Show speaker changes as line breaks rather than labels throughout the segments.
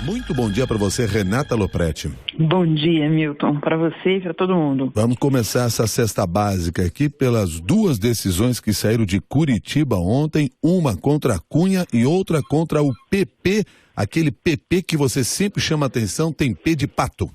Muito bom dia para você, Renata Lopretti.
Bom dia, Milton, para você e para todo mundo.
Vamos começar essa cesta básica aqui pelas duas decisões que saíram de Curitiba ontem, uma contra a Cunha e outra contra o PP, aquele PP que você sempre chama atenção, tem P de pato.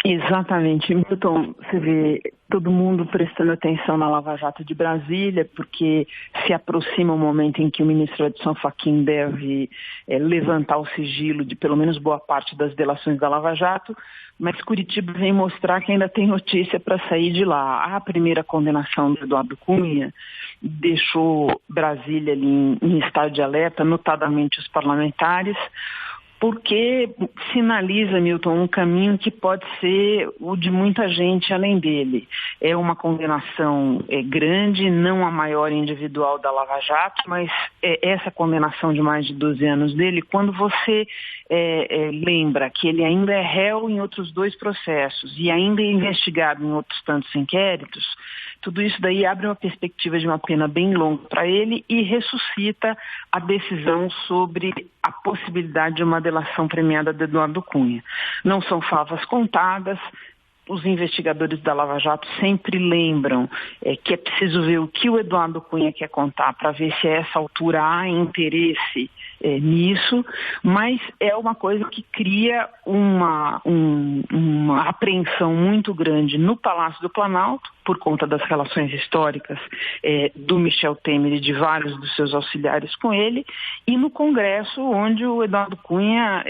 Exatamente, Milton, você vê todo mundo prestando atenção na Lava Jato de Brasília, porque se aproxima o momento em que o ministro Edson Fachin deve levantar o sigilo de pelo menos boa parte das delações da Lava Jato, mas Curitiba vem mostrar que ainda tem notícia para sair de lá. A primeira condenação do Eduardo Cunha deixou Brasília ali em estado de alerta, notadamente os parlamentares, porque sinaliza, Milton, um caminho que pode ser o de muita gente além dele. É uma condenação grande, não a maior individual da Lava Jato, mas essa condenação de mais de 12 anos dele, quando você lembra que ele ainda é réu em outros 2 processos e ainda é investigado em outros tantos inquéritos, tudo isso daí abre uma perspectiva de uma pena bem longa para ele e ressuscita a decisão sobre a possibilidade de uma delação premiada de Eduardo Cunha. Não são favas contadas. Os investigadores da Lava Jato sempre lembram que é preciso ver o que o Eduardo Cunha quer contar para ver se a essa altura há interesse nisso, mas é uma coisa que cria uma apreensão muito grande no Palácio do Planalto, por conta das relações históricas do Michel Temer e de vários dos seus auxiliares com ele, e no Congresso, onde o Eduardo Cunha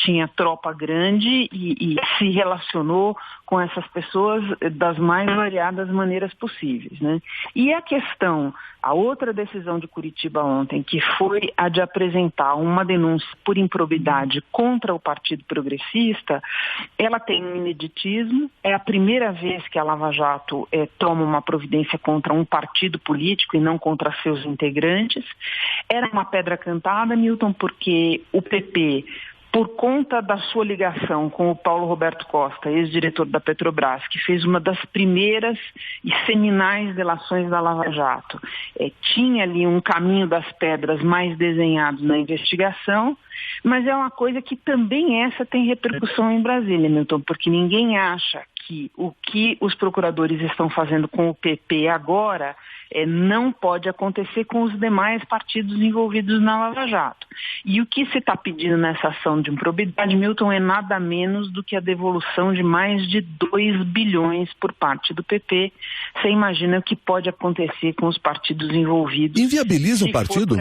tinha tropa grande e se relacionou com essas pessoas das mais variadas maneiras possíveis, né? E a outra decisão de Curitiba ontem, que foi a de apresentar uma denúncia por improbidade contra o Partido Progressista, ela tem um ineditismo, é a primeira vez que a Lava Jato toma uma providência contra um partido político e não contra seus integrantes. Era uma pedra cantada, Milton, porque o PP, por conta da sua ligação com o Paulo Roberto Costa, ex-diretor da Petrobras, que fez uma das primeiras e seminais delações da Lava Jato, tinha ali um caminho das pedras mais desenhado na investigação, mas é uma coisa que também essa tem repercussão em Brasília, Milton, porque ninguém acha que o que os procuradores estão fazendo com o PP agora não pode acontecer com os demais partidos envolvidos na Lava Jato. E o que se está pedindo nessa ação de improbidade, Milton, é nada menos do que a devolução de mais de 2 bilhões por parte do PP. Você imagina o que pode acontecer com os partidos envolvidos.
Inviabiliza o partido?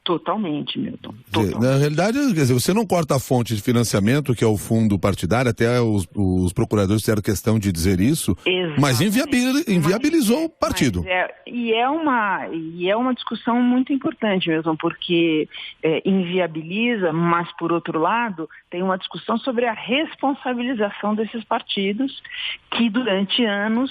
Totalmente, Milton.
Na realidade, quer dizer, você não corta a fonte de financiamento, que é o fundo partidário, até os procuradores fizeram questão de dizer isso, exatamente. Mas inviabilizou o partido.
E é uma discussão muito importante mesmo, porque inviabiliza, mas por outro lado, tem uma discussão sobre a responsabilização desses partidos que durante anos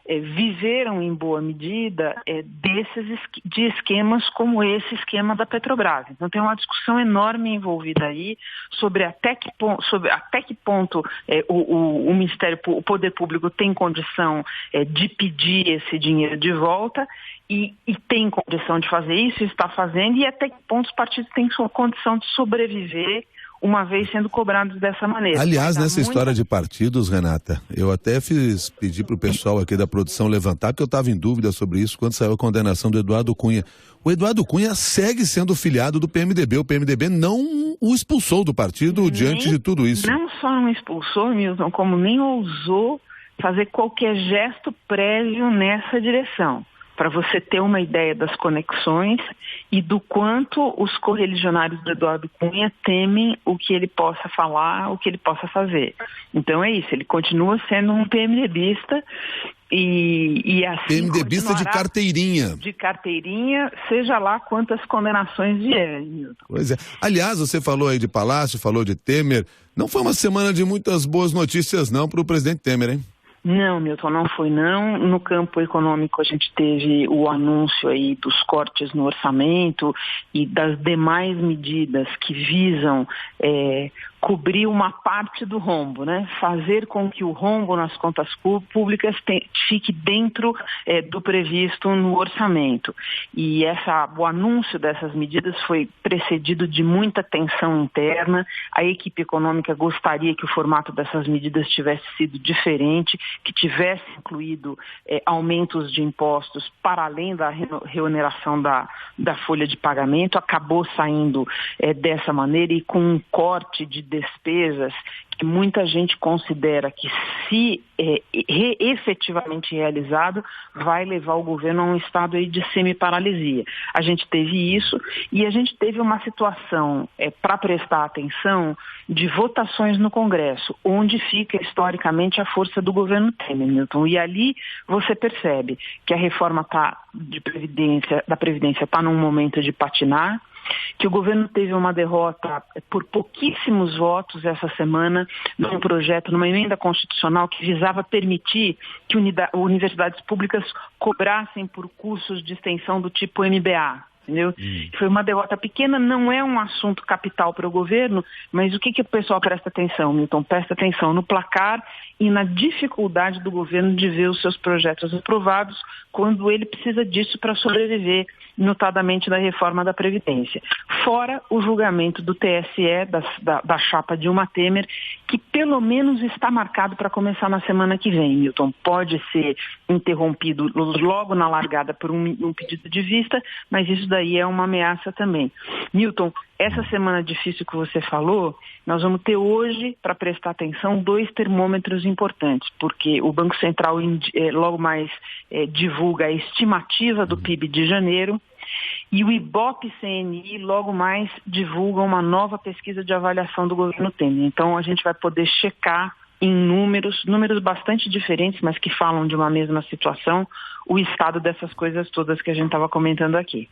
viveram em boa medida de esquemas como esse esquema da Petrobras. Então tem uma discussão enorme envolvida aí sobre até que ponto o Ministério, o Poder Público tem condição de pedir esse dinheiro de volta e tem condição de fazer isso, está fazendo, e até que ponto os partidos têm condição de sobreviver uma vez sendo cobrados dessa maneira.
Aliás, nessa história de partidos, Renata, eu até pedi para o pessoal aqui da produção levantar, porque eu estava em dúvida sobre isso quando saiu a condenação do Eduardo Cunha. O Eduardo Cunha segue sendo filiado do PMDB. O PMDB não o expulsou do partido diante de tudo isso.
Não só não expulsou, Milton, como nem ousou fazer qualquer gesto prévio nessa direção. Para você ter uma ideia das conexões e do quanto os correligionários do Eduardo Cunha temem o que ele possa falar, o que ele possa fazer. Então é isso, ele continua sendo um PMDBista e assim
PMDBista de carteirinha.
De carteirinha, seja lá quantas condenações vierem, Milton.
Pois é. Aliás, você falou aí de Palácio, falou de Temer. Não foi uma semana de muitas boas notícias não para o presidente Temer, hein?
Não, Milton, não foi não. No campo econômico a gente teve o anúncio aí dos cortes no orçamento e das demais medidas que visam cobrir uma parte do rombo, né? Fazer com que o rombo nas contas públicas fique dentro do previsto no orçamento. E o anúncio dessas medidas foi precedido de muita tensão interna. A equipe econômica gostaria que o formato dessas medidas tivesse sido diferente, que tivesse incluído aumentos de impostos para além da reoneração da folha de pagamento. Acabou saindo dessa maneira e com um corte de despesas que muita gente considera que, se efetivamente realizado, vai levar o governo a um estado aí de semi-paralisia. A gente teve isso e a gente teve uma situação, para prestar atenção, de votações no Congresso, onde fica historicamente a força do governo Temer, Milton. E ali você percebe que a reforma da Previdência está num momento de patinar, que o governo teve uma derrota por pouquíssimos votos essa semana num projeto, numa emenda constitucional que visava permitir que universidades públicas cobrassem por cursos de extensão do tipo MBA. Entendeu? Foi uma derrota pequena, não é um assunto capital para o governo, mas o que o pessoal presta atenção, Milton? Presta atenção no placar e na dificuldade do governo de ver os seus projetos aprovados quando ele precisa disso para sobreviver, notadamente da reforma da Previdência. Fora o julgamento do TSE, da chapa Dilma Temer, que pelo menos está marcado para começar na semana que vem, Milton. Pode ser interrompido logo na largada por um pedido de vista, mas isso daí é uma ameaça também. Milton, essa semana difícil que você falou, nós vamos ter hoje, para prestar atenção, 2 termômetros importantes, porque o Banco Central logo mais divulga a estimativa do PIB de janeiro e o Ibope-CNI logo mais divulga uma nova pesquisa de avaliação do governo Temer. Então a gente vai poder checar em números bastante diferentes, mas que falam de uma mesma situação, o estado dessas coisas todas que a gente estava comentando aqui.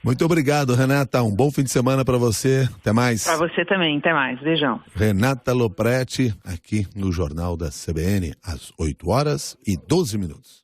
Muito obrigado, Renata. Um bom fim de semana para você. Até mais.
Para você também. Até mais. Beijão.
Renata Loprete, aqui no Jornal da CBN, às 8h12.